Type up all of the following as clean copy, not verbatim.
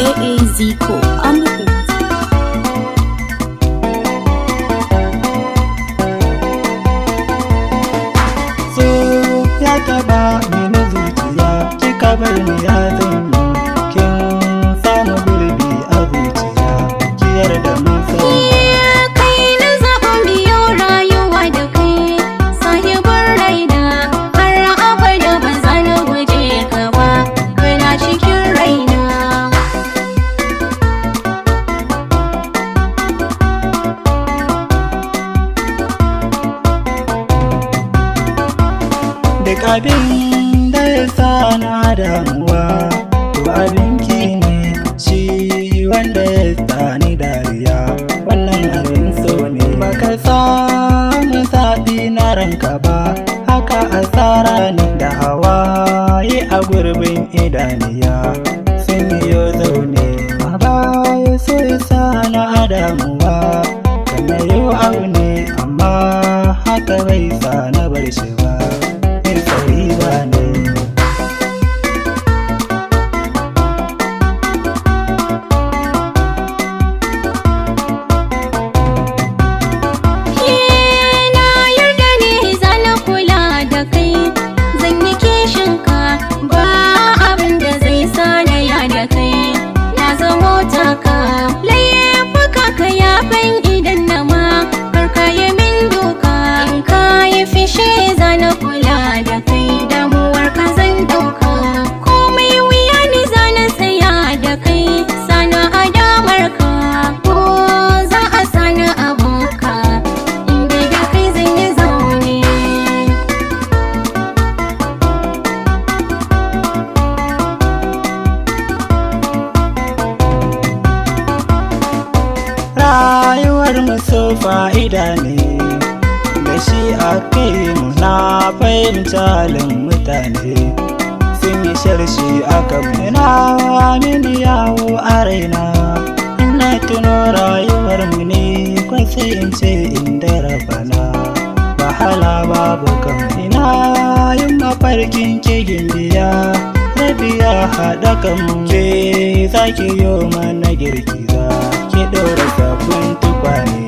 AA Zico on the beat. So ya taba mini zuciya, kika bar ni ya zanyi, kin samu gurbi a zuciya, ki yarda mun san Kai na zaɓa biyo rayuwa da kai, sahibar raina, har abada ba za na guje ka ba, kana cikin raina. duk abin da ya sa na damuwa, to abinki ne shi wanda ya tsani dariya, wannan abin so ne. Baka samu zaɓi na ranka ba, haka asara ne da hawaye a gurbin idaniya sun yi zaune. A baya so ya sa na damuwa, kana yau abu ne amma haka bai sa na bar shi ba. Rayuwar mu so fa'ida ne, da shi a kai mu na fahimci halin mutane, sun yi sharshi aka muna mini yawo a raina. Ina tuno rayuwar mu ne kwan sai in ce inda rabana, wahala babu kan ina yin mafarkin ke gimbiya, rabiya haɗa kan ke zaki yo mana girgiza, ki ɗora sabbin tukwane.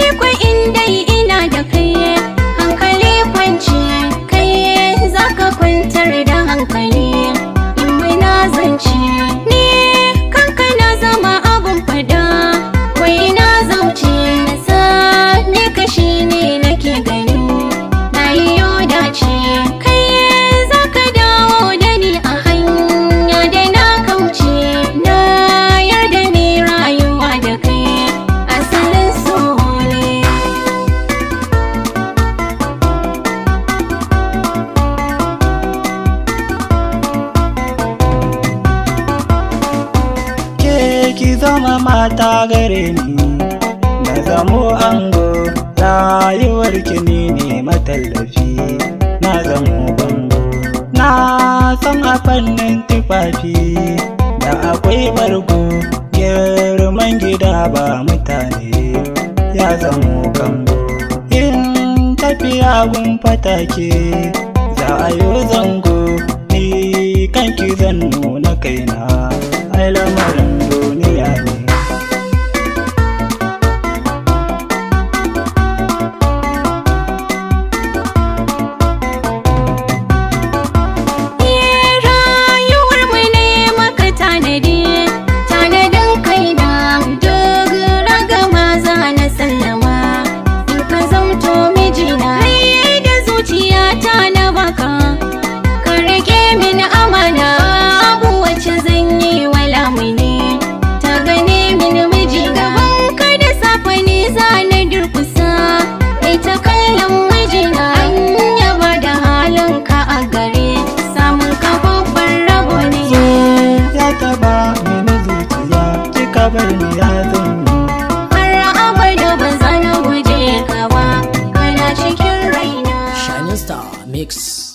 Ni kwai inda ina da kai, hankali kwance, kai zaka kwantar da hankali, in muna zance. Ni kanka na zama abun fada, wai na zauce, nasa ni kashi ne nake gani, na yi dace. Kai zaka dawo da ni a hanya da na kauce, na yarda ni rayuwa da kai, asalin so ne. Ki zama mata gare ni, na zamo ango, rayuwar ki ne matallafi, na zamo bango. Na san a fannin tufafi da akwai bargo, girman gida ba mutane ya zamo kango. In tafiya gun fatake za a yi zango, ni kanki zan nuna kaina, ai lamarin duniya ne. Rayuwar mu ne maka tanadi, tanadin kaina, duk ragama za na sallama, in ka zamto mijina. Rai da zuciyata na baka, ka rike mini amana, abu wacce zan yi wa lamuni, ta gane mini miji. Gaban ka da safe ne za na durkusa, ita kallon mijina, an yaba da halin ka a gare, samun ka babban rabo ne. Ya taba mini zuciya, kika bar ni ya zanyi, Har abada ba za na guje ka ba, kana cikin raina. Shining Star Mix.